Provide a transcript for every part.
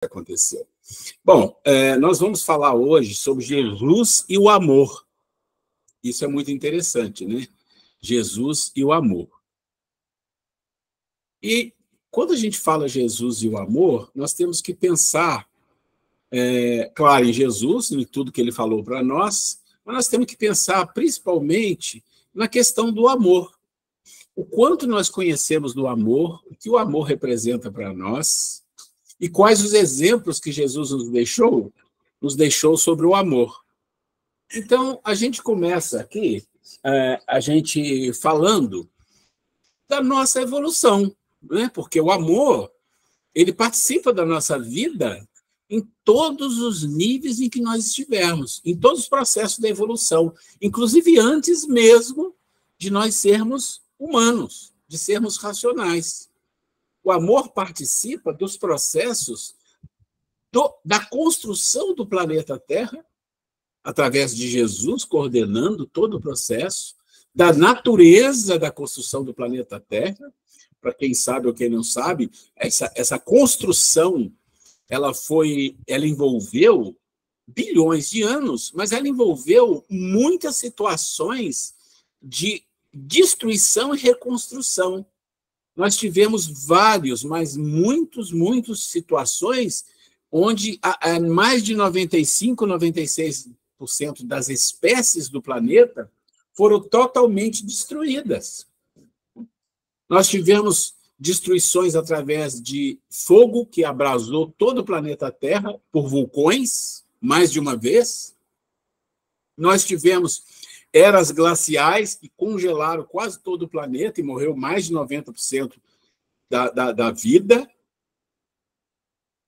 aconteceu. Bom, nós vamos falar hoje sobre Jesus e o amor. Isso é muito interessante, né? Jesus e o amor. E quando a gente fala Jesus e o amor, nós temos que pensar, claro, em Jesus, em tudo que ele falou para nós, mas nós temos que pensar principalmente na questão do amor. O quanto nós conhecemos do amor, o que o amor representa para nós, e quais os exemplos que Jesus nos deixou sobre o amor. Então, a gente começa aqui, a gente falando da nossa evolução, né? Porque o amor, ele participa da nossa vida em todos os níveis em que nós estivermos, em todos os processos da evolução, inclusive antes mesmo de nós sermos humanos, de sermos racionais. O amor participa dos processos da construção do planeta Terra, através de Jesus coordenando todo o processo, da natureza da construção do planeta Terra. Para quem sabe ou quem não sabe, essa construção ela envolveu bilhões de anos, mas ela envolveu muitas situações de destruição e reconstrução. Nós tivemos muitas situações onde mais de 95%, 96% das espécies do planeta foram totalmente destruídas. Nós tivemos destruições através de fogo que abrasou todo o planeta Terra por vulcões, mais de uma vez. Nós tivemos eras glaciais que congelaram quase todo o planeta e morreu mais de 90% da vida.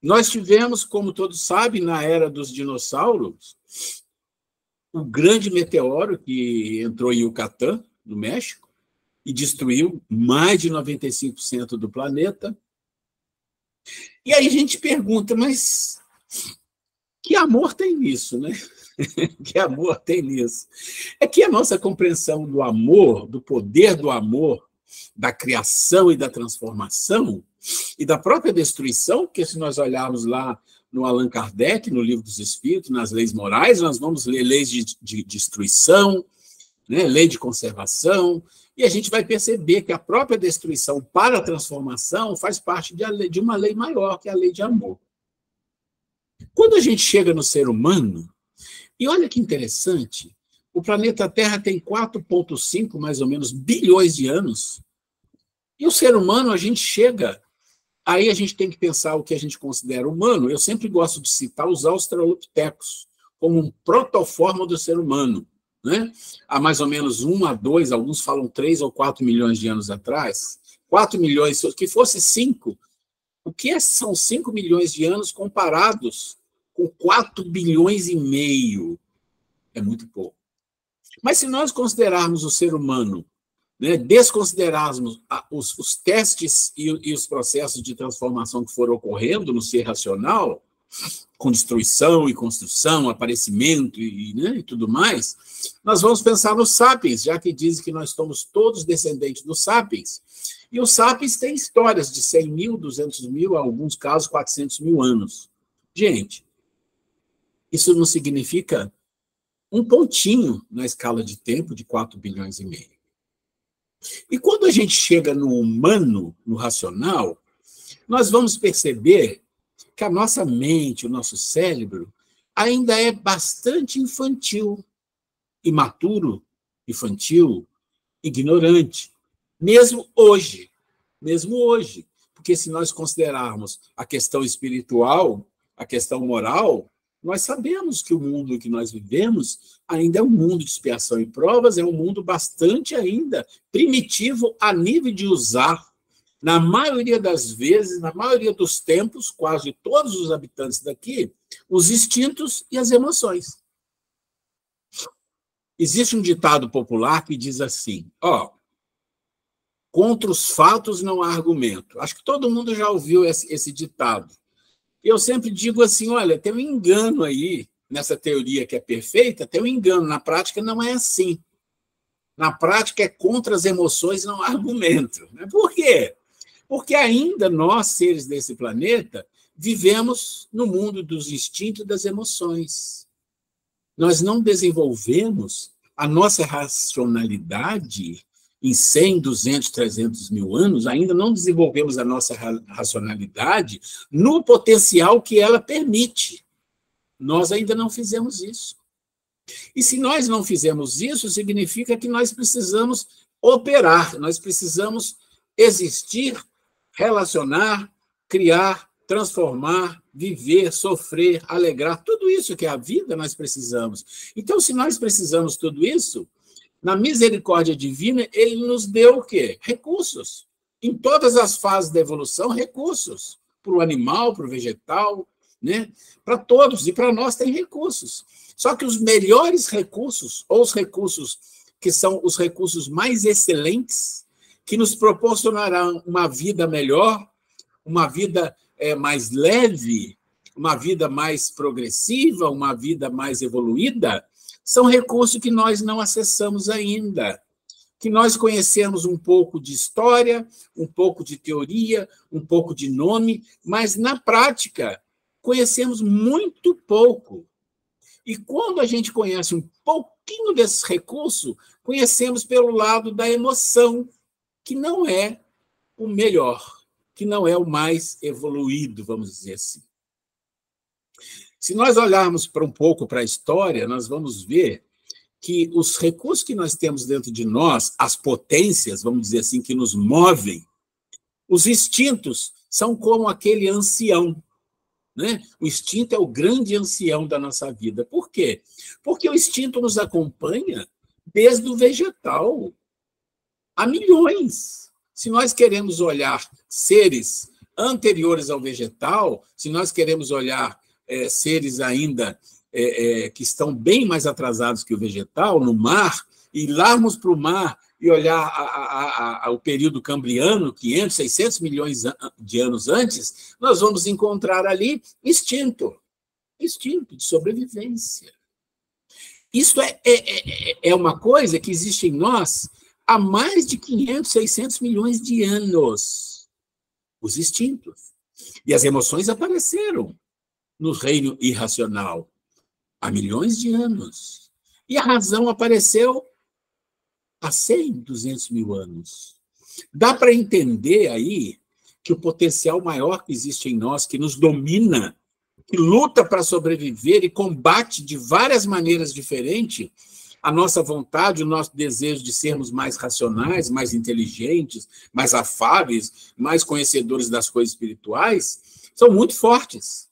Nós tivemos, como todos sabem, na era dos dinossauros, o grande meteoro que entrou em Yucatán, no México, e destruiu mais de 95% do planeta. E aí a gente pergunta, mas que amor tem nisso, né? Que amor tem nisso? É que a nossa compreensão do amor, do poder do amor, da criação e da transformação, e da própria destruição, porque se nós olharmos lá no Allan Kardec, no Livro dos Espíritos, nas leis morais, nós vamos ler leis de destruição, né, lei de conservação, e a gente vai perceber que a própria destruição para a transformação faz parte de uma lei maior, que é a lei de amor. Quando a gente chega no ser humano, e olha que interessante, o planeta Terra tem 4,5, mais ou menos, bilhões de anos, e o ser humano, a gente chega, aí a gente tem que pensar o que a gente considera humano. Eu sempre gosto de citar os australopitecos como um protoforma do ser humano, né? Há mais ou menos 1 a 2, alguns falam 3 ou 4 milhões de anos atrás, 4 milhões, que fosse 5, o que são 5 milhões de anos comparados com 4 bilhões e meio? É muito pouco. Mas se nós considerarmos o ser humano, né, desconsiderarmos os testes e os processos de transformação que foram ocorrendo no ser racional, com destruição e construção, aparecimento e tudo mais, nós vamos pensar nos sapiens, já que dizem que nós somos todos descendentes dos sapiens. E os sapiens têm histórias de 100 mil, 200 mil, em alguns casos 400 mil anos. Gente, isso não significa um pontinho na escala de tempo de 4 bilhões e meio. E quando a gente chega no humano, no racional, nós vamos perceber que a nossa mente, o nosso cérebro, ainda é bastante infantil, imaturo, infantil, ignorante, mesmo hoje. Porque se nós considerarmos a questão espiritual, a questão moral, nós sabemos que o mundo que nós vivemos ainda é um mundo de expiação e provas, é um mundo bastante ainda primitivo a nível de usar, na maioria das vezes, na maioria dos tempos, quase todos os habitantes daqui, os instintos e as emoções. Existe um ditado popular que diz assim, contra os fatos não há argumento. Acho que todo mundo já ouviu esse ditado. Eu sempre digo assim, olha, tem um engano aí, nessa teoria que é perfeita, tem um engano, na prática não é assim. Na prática é contra as emoções não há argumento. Por quê? Porque ainda nós, seres desse planeta, vivemos no mundo dos instintos e das emoções. Nós não desenvolvemos a nossa racionalidade em 100, 200, 300 mil anos, ainda não desenvolvemos a nossa racionalidade no potencial que ela permite. Nós ainda não fizemos isso. E se nós não fizemos isso, significa que nós precisamos operar, nós precisamos existir, relacionar, criar, transformar, viver, sofrer, alegrar, tudo isso que é a vida nós precisamos. Então, se nós precisamos tudo isso, na misericórdia divina, ele nos deu o quê? Recursos. Em todas as fases da evolução, recursos. Para o animal, para o vegetal, né? Para todos, e para nós tem recursos. Só que os melhores recursos, ou os recursos que são os recursos mais excelentes, que nos proporcionarão uma vida melhor, uma vida mais leve, uma vida mais progressiva, uma vida mais evoluída, são recursos que nós não acessamos ainda, que nós conhecemos um pouco de história, um pouco de teoria, um pouco de nome, mas, na prática, conhecemos muito pouco. E quando a gente conhece um pouquinho desse recurso, conhecemos pelo lado da emoção, que não é o melhor, que não é o mais evoluído, vamos dizer assim. Se nós olharmos um pouco para a história, nós vamos ver que os recursos que nós temos dentro de nós, as potências, vamos dizer assim, que nos movem, os instintos são como aquele ancião, né? O instinto é o grande ancião da nossa vida. Por quê? Porque o instinto nos acompanha desde o vegetal, há milhões. Se nós queremos olhar seres anteriores ao vegetal, se nós queremos olhar seres ainda que estão bem mais atrasados que o vegetal, no mar, e irmos para o mar e olhar o período cambriano, 500, 600 milhões de anos antes, nós vamos encontrar ali instinto de sobrevivência. Isso é uma coisa que existe em nós há mais de 500, 600 milhões de anos. Os instintos. E as emoções apareceram no reino irracional há milhões de anos. E a razão apareceu há 100, 200 mil anos. Dá para entender aí que o potencial maior que existe em nós, que nos domina, que luta para sobreviver e combate de várias maneiras diferentes a nossa vontade, o nosso desejo de sermos mais racionais, mais inteligentes, mais afáveis, mais conhecedores das coisas espirituais, são muito fortes.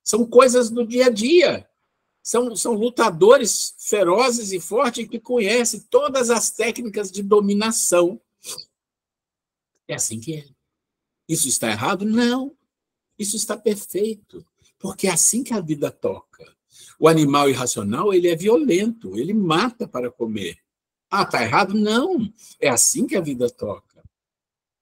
São coisas do dia a dia. São lutadores ferozes e fortes que conhecem todas as técnicas de dominação. É assim que é. Isso está errado? Não. Isso está perfeito. Porque é assim que a vida toca. O animal irracional, ele é violento, ele mata para comer. Ah, está errado? Não. É assim que a vida toca.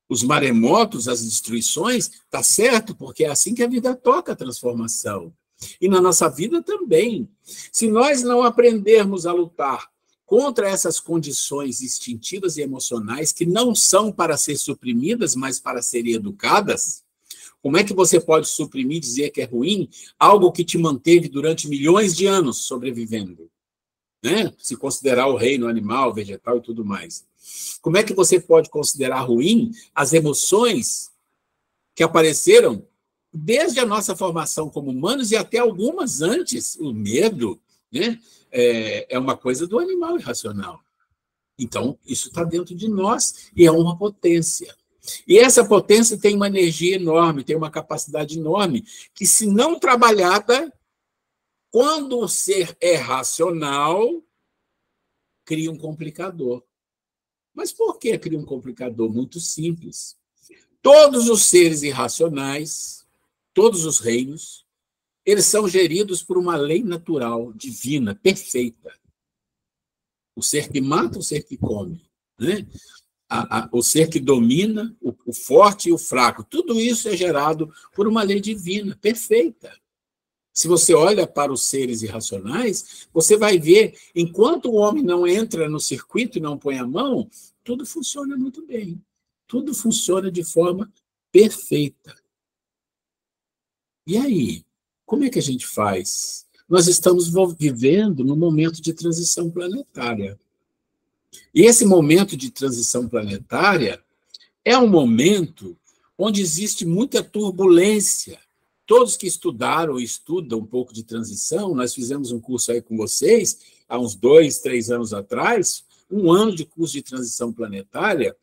Os maremotos, as destruições, está certo, porque é assim que a vida toca a transformação. E na nossa vida também. Se nós não aprendermos a lutar contra essas condições instintivas e emocionais, que não são para ser suprimidas, mas para serem educadas, como é que você pode suprimir, dizer que é ruim, algo que te manteve durante milhões de anos sobrevivendo? Né? Se considerar o reino animal, vegetal e tudo mais. Como é que você pode considerar ruim as emoções que apareceram desde a nossa formação como humanos e até algumas antes? O medo, né? É uma coisa do animal irracional. Então, isso está dentro de nós e é uma potência. E essa potência tem uma energia enorme, tem uma capacidade enorme, que, se não trabalhada, quando o ser é racional, cria um complicador. Mas por que cria um complicador? Muito simples. Todos os seres irracionais, todos os reinos, eles são geridos por uma lei natural, divina, perfeita. O ser que mata, o ser que come, né? O ser que domina, o forte e o fraco, tudo isso é gerado por uma lei divina, perfeita. Se você olha para os seres irracionais, você vai ver, enquanto o homem não entra no circuito e não põe a mão, tudo funciona muito bem. Tudo funciona de forma perfeita. E aí? Como é que a gente faz? Nós estamos vivendo num momento de transição planetária. E esse momento de transição planetária é um momento onde existe muita turbulência. Todos que estudaram ou estudam um pouco de transição, nós fizemos um curso aí com vocês, há uns 2, 3 anos atrás, um ano de curso de transição planetária.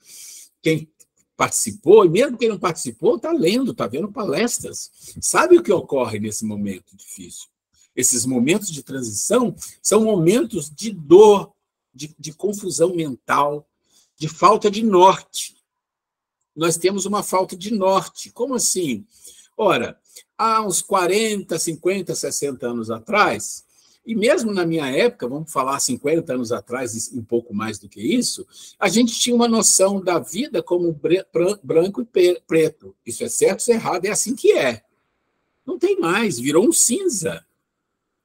Quem participou, e mesmo quem não participou, está lendo, está vendo palestras. Sabe o que ocorre nesse momento difícil? Esses momentos de transição são momentos de dor, de confusão mental, de falta de norte. Nós temos uma falta de norte. Como assim? Ora, há uns 40, 50, 60 anos atrás, e mesmo na minha época, vamos falar 50 anos atrás, um pouco mais do que isso, a gente tinha uma noção da vida como branco e preto. Isso é certo, isso é errado, é assim que é. Não tem mais, virou um cinza.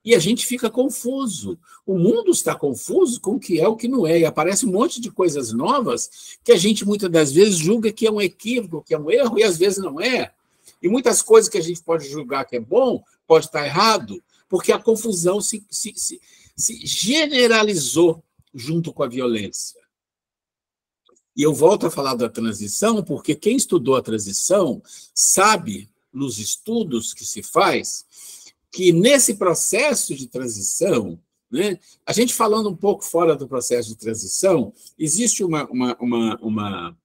E a gente fica confuso. O mundo está confuso com o que é o que não é. E aparece um monte de coisas novas que a gente muitas das vezes julga que é um equívoco, que é um erro, e às vezes não é. E muitas coisas que a gente pode julgar que é bom, pode estar errado, porque a confusão se generalizou junto com a violência. E eu volto a falar da transição, porque quem estudou a transição sabe, nos estudos que se faz, que nesse processo de transição, né, a gente falando um pouco fora do processo de transição, existe uma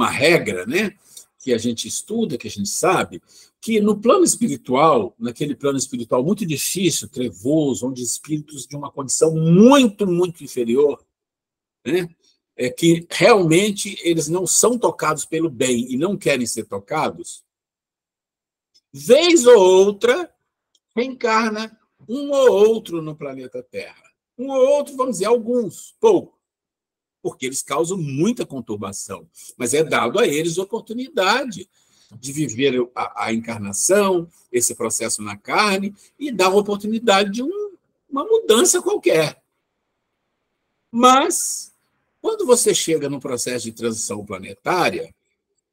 regra, né, que a gente estuda, que a gente sabe, que no plano espiritual, naquele plano espiritual muito difícil, trevoso, onde espíritos de uma condição muito, muito inferior, né, que realmente eles não são tocados pelo bem e não querem ser tocados, vez ou outra, reencarna um ou outro no planeta Terra. Um ou outro, vamos dizer, alguns, pouco, porque eles causam muita conturbação, mas é dado a eles oportunidade de viver a encarnação, esse processo na carne, e dar a oportunidade de uma mudança qualquer. Mas, quando você chega no processo de transição planetária,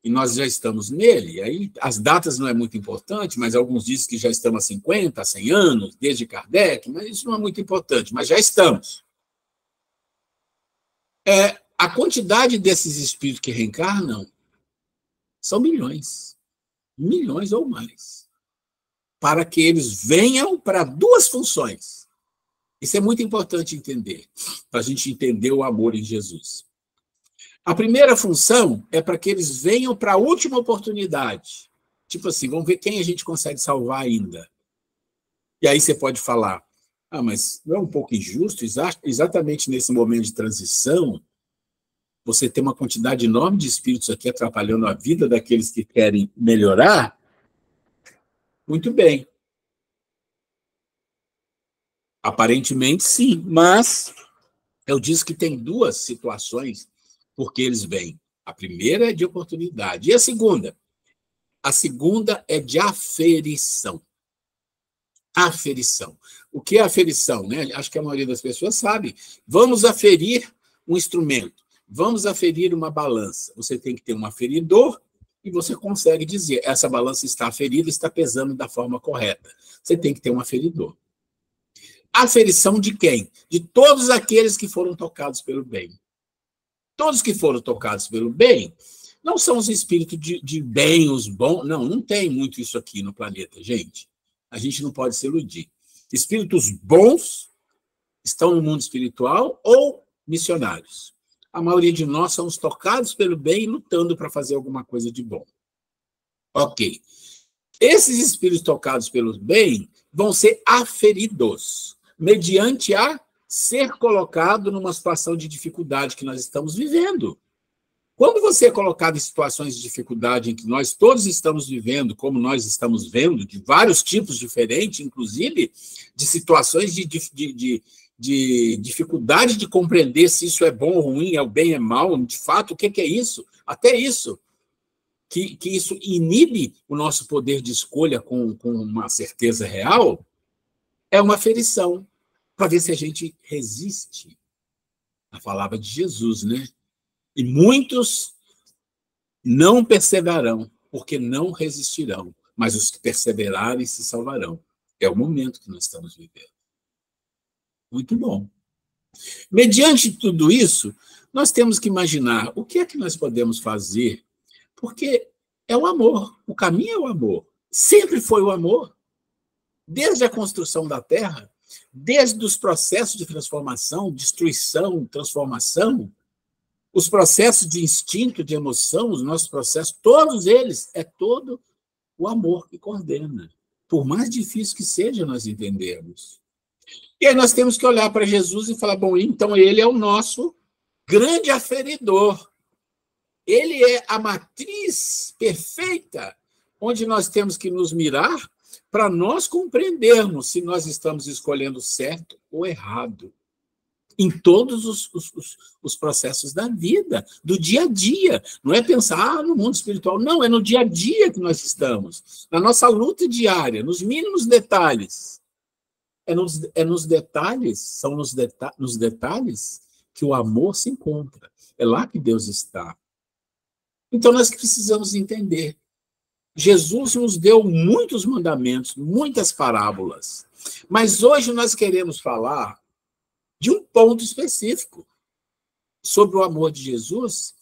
e nós já estamos nele, aí as datas não é muito importante, mas alguns dizem que já estamos há 50, 100 anos, desde Kardec, mas isso não é muito importante, mas já estamos. A quantidade desses espíritos que reencarnam são milhões, milhões ou mais, para que eles venham para duas funções. Isso é muito importante entender, para a gente entender o amor em Jesus. A primeira função é para que eles venham para a última oportunidade. Tipo assim, vamos ver quem a gente consegue salvar ainda. E aí você pode falar, mas não é um pouco injusto, exatamente nesse momento de transição, você tem uma quantidade enorme de espíritos aqui atrapalhando a vida daqueles que querem melhorar? Muito bem. Aparentemente, sim, mas eu disse que tem duas situações porque eles vêm. A primeira é de oportunidade. E a segunda? A segunda é de aferição. Aferição. O que é aferição? Né? Acho que a maioria das pessoas sabe. Vamos aferir um instrumento. Vamos aferir uma balança. Você tem que ter um aferidor e você consegue dizer, essa balança está aferida, está pesando da forma correta. Você tem que ter um aferidor. Aferição de quem? De todos aqueles que foram tocados pelo bem. Todos que foram tocados pelo bem não são os espíritos de bem, os bons. Não tem muito isso aqui no planeta, gente. A gente não pode se iludir. Espíritos bons estão no mundo espiritual ou missionários. A maioria de nós somos tocados pelo bem e lutando para fazer alguma coisa de bom. Ok. Esses espíritos tocados pelo bem vão ser aferidos, mediante a ser colocado numa situação de dificuldade que nós estamos vivendo. Quando você é colocado em situações de dificuldade em que nós todos estamos vivendo, como nós estamos vendo, de vários tipos diferentes, inclusive de situações de dificuldade de compreender se isso é bom ou ruim, é o bem, é mal, de fato, o que é isso? Até isso. Que isso inibe o nosso poder de escolha com uma certeza real, é uma aferição, para ver se a gente resiste à palavra de Jesus, né? E muitos não perseverarão, porque não resistirão. mas os que perseverarem se salvarão. É o momento que nós estamos vivendo. Muito bom. Mediante tudo isso, nós temos que imaginar o que é que nós podemos fazer, porque é o amor, o caminho é o amor. Sempre foi o amor. Desde a construção da Terra, desde os processos de transformação, destruição, transformação, os processos de instinto, de emoção, os nossos processos, todos eles, é todo o amor que coordena. Por mais difícil que seja nós entendermos. E aí nós temos que olhar para Jesus e falar, bom, então ele é o nosso grande aferidor. Ele é a matriz perfeita, onde nós temos que nos mirar para nós compreendermos se nós estamos escolhendo certo ou errado. Em todos os processos da vida, do dia a dia. Não é pensar no mundo espiritual, não, é no dia a dia que nós estamos. Na nossa luta diária, nos mínimos detalhes. É nos detalhes, são nos detalhes que o amor se encontra. É lá que Deus está. Então, nós precisamos entender. Jesus nos deu muitos mandamentos, muitas parábolas. Mas hoje nós queremos falar de um ponto específico sobre o amor de Jesus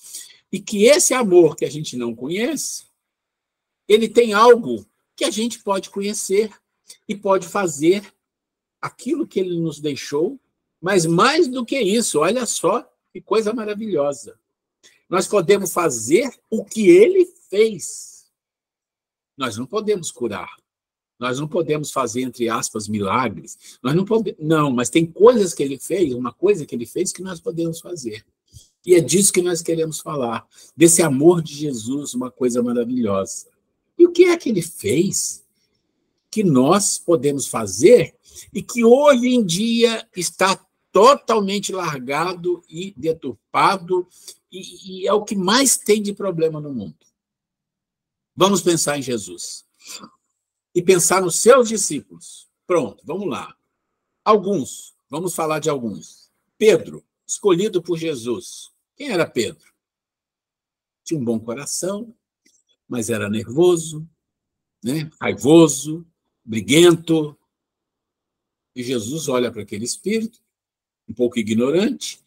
e que esse amor que a gente não conhece, ele tem algo que a gente pode conhecer e pode fazer aquilo que ele nos deixou, mas mais do que isso, olha só que coisa maravilhosa. Nós podemos fazer o que ele fez. Nós não podemos curar. Nós não podemos fazer, entre aspas, milagres. Nós não podemos. Não, mas tem coisas que ele fez, uma coisa que ele fez que nós podemos fazer. E é disso que nós queremos falar. Desse amor de Jesus, uma coisa maravilhosa. E o que é que ele fez que nós podemos fazer e que hoje em dia está totalmente largado e deturpado e é o que mais tem de problema no mundo? Vamos pensar em Jesus. E pensar nos seus discípulos. Pronto, vamos lá. Alguns, vamos falar de alguns. Pedro, escolhido por Jesus. Quem era Pedro? Tinha um bom coração, mas era nervoso, né? Raivoso, briguento. E Jesus olha para aquele espírito, um pouco ignorante,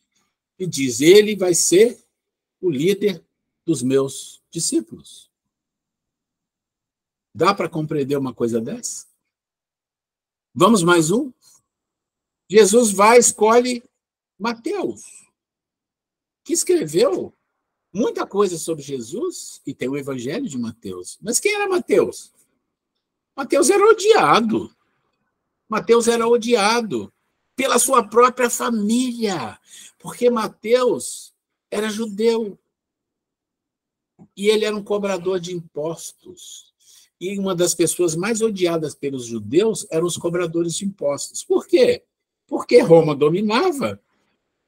e diz, ele vai ser o líder dos meus discípulos. Dá para compreender uma coisa dessa? Vamos mais um? Jesus vai, escolhe Mateus, que escreveu muita coisa sobre Jesus, e tem o Evangelho de Mateus. Mas quem era Mateus? Mateus era odiado. Mateus era odiado pela sua própria família, porque Mateus era judeu, e ele era um cobrador de impostos. E uma das pessoas mais odiadas pelos judeus eram os cobradores de impostos. Por quê? Porque Roma dominava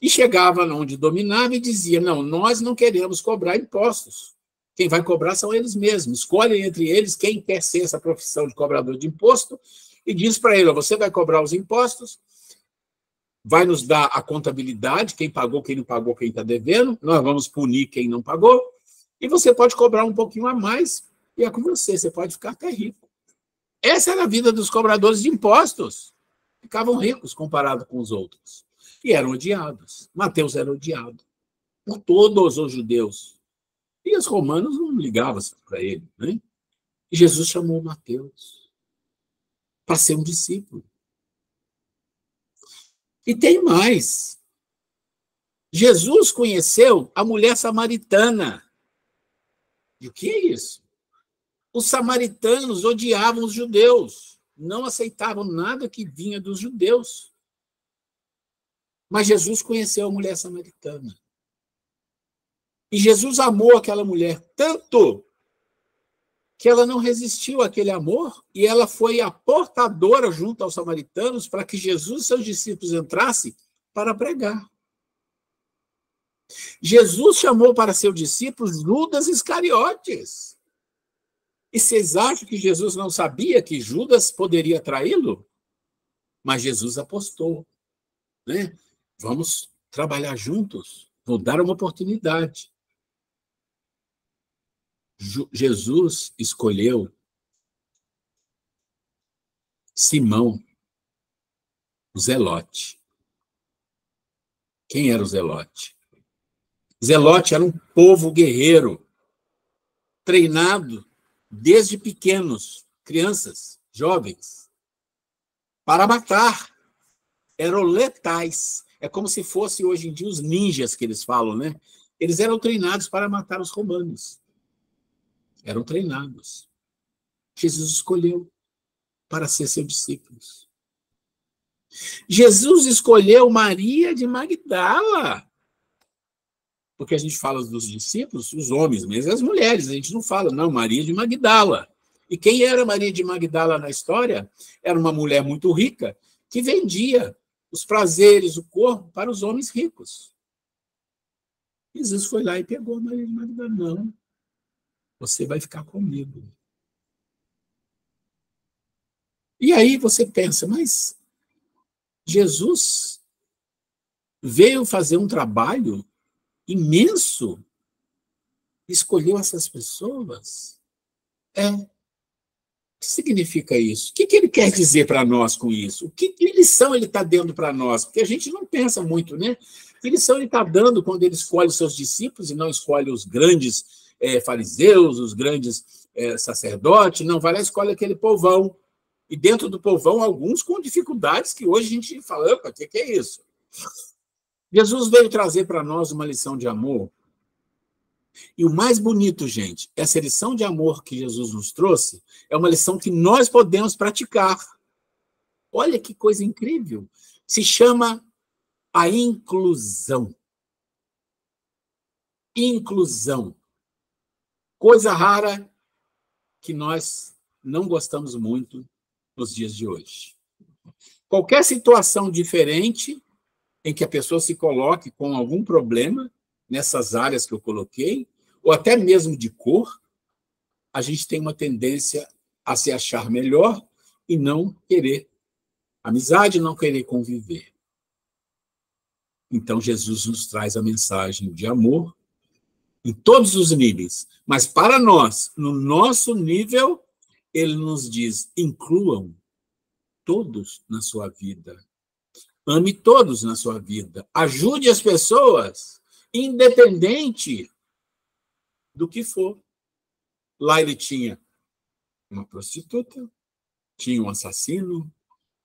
e chegava onde dominava e dizia, não, nós não queremos cobrar impostos. Quem vai cobrar são eles mesmos. Escolhem entre eles quem quer ser essa profissão de cobrador de imposto e diz para ele, você vai cobrar os impostos, vai nos dar a contabilidade, quem pagou, quem não pagou, quem está devendo, nós vamos punir quem não pagou, e você pode cobrar um pouquinho a mais, e é com você, você pode ficar até rico. Essa era a vida dos cobradores de impostos. Ficavam ricos comparado com os outros. E eram odiados. Mateus era odiado por todos os judeus. E os romanos não ligavam para ele, né? E Jesus chamou Mateus para ser um discípulo. E tem mais. Jesus conheceu a mulher samaritana. E o que é isso? Os samaritanos odiavam os judeus, não aceitavam nada que vinha dos judeus. Mas Jesus conheceu a mulher samaritana. E Jesus amou aquela mulher tanto que ela não resistiu àquele amor e ela foi a portadora junto aos samaritanos para que Jesus e seus discípulos entrassem para pregar. Jesus chamou para seus discípulos Judas Iscariotes. E vocês acham que Jesus não sabia que Judas poderia traí-lo? Mas Jesus apostou, né? Vamos trabalhar juntos, vou dar uma oportunidade. Jesus escolheu Simão, o Zelote. Quem era o Zelote? Zelote era um povo guerreiro, treinado desde pequenos, crianças, jovens, para matar. Eram letais. É como se fosse hoje em dia os ninjas que eles falam, né? Eles eram treinados para matar os romanos. Eram treinados. Jesus escolheu para ser seus discípulos. Jesus escolheu Maria de Magdala. Porque a gente fala dos discípulos, os homens, mas as mulheres, a gente não fala, não, Maria de Magdala. E quem era Maria de Magdala na história? Era uma mulher muito rica que vendia os prazeres, o corpo, para os homens ricos. Jesus foi lá e pegou a Maria de Magdala. Não, você vai ficar comigo. E aí você pensa, mas Jesus veio fazer um trabalho imenso, escolheu essas pessoas. O que significa isso? O que ele quer dizer para nós com isso? Que lição ele está dando para nós? Porque a gente não pensa muito, né? Que lição ele está dando quando ele escolhe os seus discípulos e não escolhe os grandes fariseus, os grandes sacerdotes, não, vai lá e escolhe aquele povão. E dentro do povão, alguns com dificuldades que hoje a gente fala, opa, o que é isso? Jesus veio trazer para nós uma lição de amor. E o mais bonito, gente, essa lição de amor que Jesus nos trouxe é uma lição que nós podemos praticar. Olha que coisa incrível. Se chama a inclusão. Inclusão. Coisa rara que nós não gostamos muito nos dias de hoje. Qualquer situação diferente em que a pessoa se coloque com algum problema, nessas áreas que eu coloquei, ou até mesmo de cor, a gente tem uma tendência a se achar melhor e não querer amizade, não querer conviver. Então, Jesus nos traz a mensagem de amor em todos os níveis, mas para nós, no nosso nível, ele nos diz, incluam todos na sua vida. Ame todos na sua vida. Ajude as pessoas, independente do que for. Lá ele tinha uma prostituta, tinha um assassino,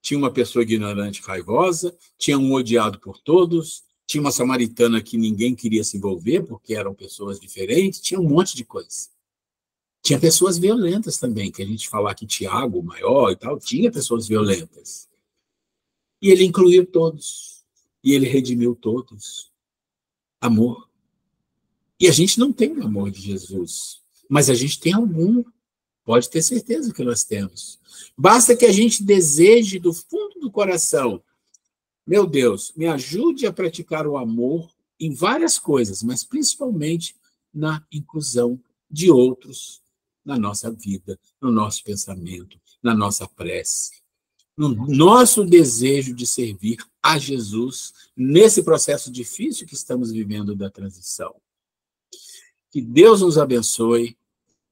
tinha uma pessoa ignorante, raivosa, tinha um odiado por todos, tinha uma samaritana que ninguém queria se envolver porque eram pessoas diferentes, tinha um monte de coisa. Tinha pessoas violentas também, que a gente falar que Tiago, o maior e tal, tinha pessoas violentas. E ele incluiu todos. E ele redimiu todos. Amor. E a gente não tem o amor de Jesus, mas a gente tem algum. Pode ter certeza que nós temos. Basta que a gente deseje do fundo do coração. Meu Deus, me ajude a praticar o amor em várias coisas, mas principalmente na inclusão de outros na nossa vida, no nosso pensamento, na nossa prece, no nosso desejo de servir a Jesus nesse processo difícil que estamos vivendo da transição. Que Deus nos abençoe,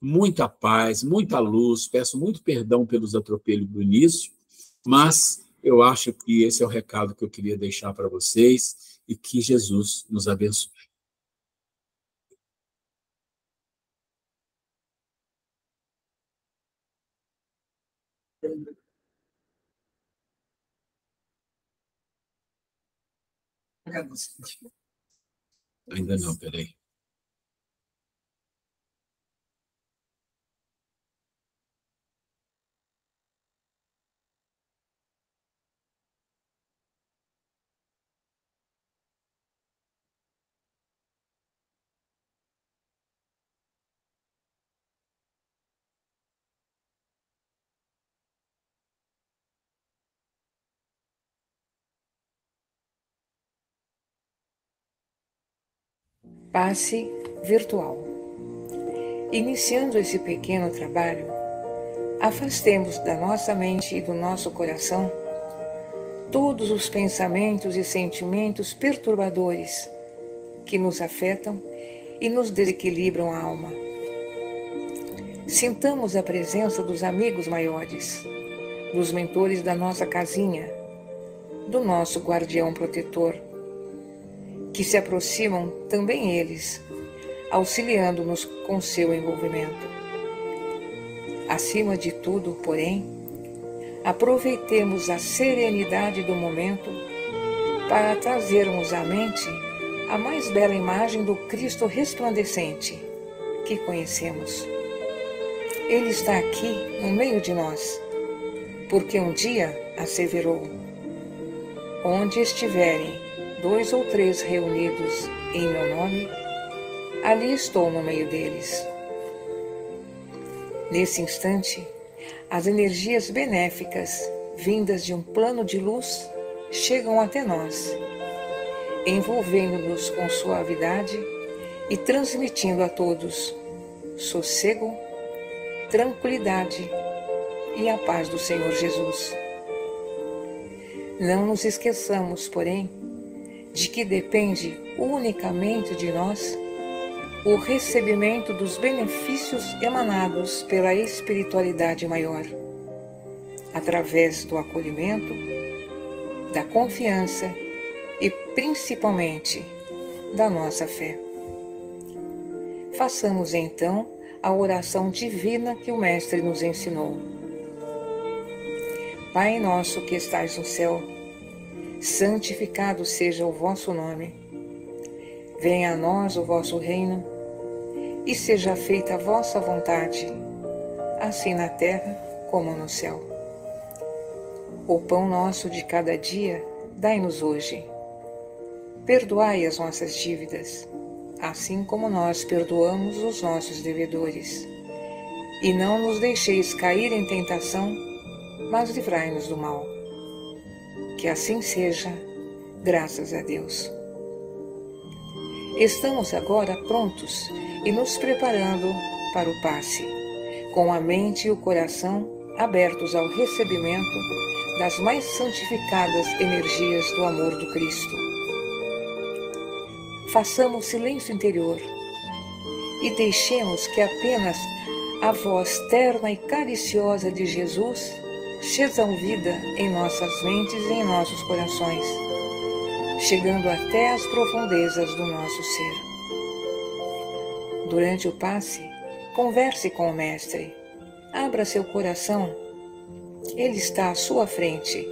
muita paz, muita luz, peço muito perdão pelos atropelhos do início, mas eu acho que esse é o recado que eu queria deixar para vocês e que Jesus nos abençoe. Ainda não, peraí. Passe virtual. Iniciando esse pequeno trabalho, afastemos da nossa mente e do nosso coração todos os pensamentos e sentimentos perturbadores que nos afetam e nos desequilibram a alma. Sintamos a presença dos amigos maiores, dos mentores da nossa casinha, do nosso guardião protetor, que se aproximam também eles, auxiliando-nos com seu envolvimento. Acima de tudo, porém, aproveitemos a serenidade do momento para trazermos à mente a mais bela imagem do Cristo resplandecente que conhecemos. Ele está aqui no meio de nós, porque um dia asseverou: onde estiverem 2 ou 3 reunidos em meu nome, ali estou no meio deles. Nesse instante, as energias benéficas vindas de um plano de luz chegam até nós, envolvendo-nos com suavidade e transmitindo a todos sossego, tranquilidade e a paz do Senhor Jesus. Não nos esqueçamos, porém, de que depende unicamente de nós o recebimento dos benefícios emanados pela espiritualidade maior, através do acolhimento, da confiança e, principalmente, da nossa fé. Façamos, então, a oração divina que o Mestre nos ensinou. Pai nosso que estais no céu, santificado seja o vosso nome. Venha a nós o vosso reino, e seja feita a vossa vontade, assim na terra como no céu. O pão nosso de cada dia dai-nos hoje. Perdoai as nossas dívidas, assim como nós perdoamos os nossos devedores. E não nos deixeis cair em tentação, mas livrai-nos do mal. Que assim seja, graças a Deus. Estamos agora prontos e nos preparando para o passe, com a mente e o coração abertos ao recebimento das mais santificadas energias do amor do Cristo. Façamos silêncio interior e deixemos que apenas a voz terna e cariciosa de Jesus sejam vida em nossas mentes e em nossos corações, chegando até as profundezas do nosso ser. Durante o passe, converse com o Mestre, abra seu coração, ele está à sua frente,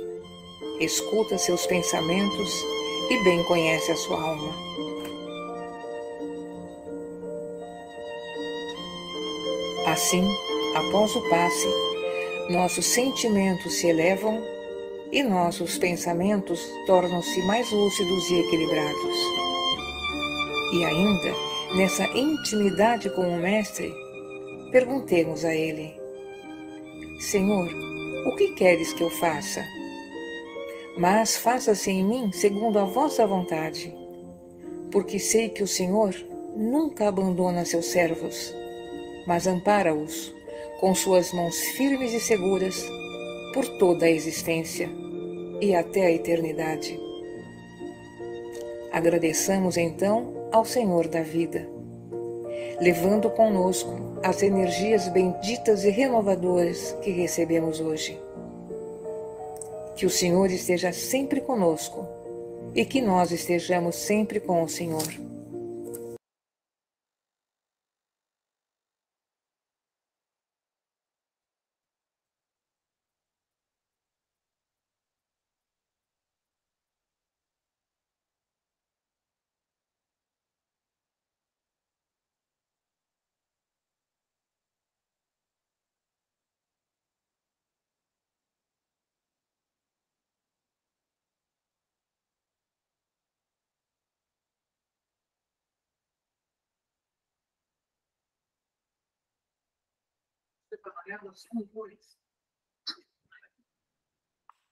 escuta seus pensamentos e bem conhece a sua alma. Assim, após o passe, nossos sentimentos se elevam e nossos pensamentos tornam-se mais lúcidos e equilibrados. E ainda, nessa intimidade com o Mestre, perguntemos a Ele: Senhor, o que queres que eu faça? Mas faça-se em mim segundo a vossa vontade, porque sei que o Senhor nunca abandona seus servos, mas ampara-os com suas mãos firmes e seguras por toda a existência e até a eternidade. Agradeçamos então ao Senhor da vida, levando conosco as energias benditas e renovadoras que recebemos hoje. Que o Senhor esteja sempre conosco e que nós estejamos sempre com o Senhor.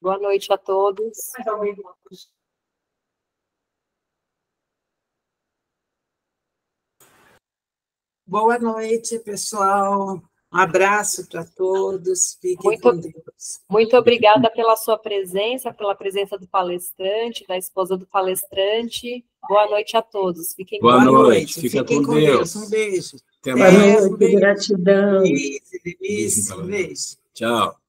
Boa noite a todos. Boa noite, pessoal. Um abraço para todos. Fiquem com Deus. Muito obrigada pela sua presença, pela presença do palestrante, da esposa do palestrante. Boa noite a todos. Fiquem Boa noite. Fiquem com Deus. Um beijo. Boa noite, gratidão. Denise, um beijo. Tchau.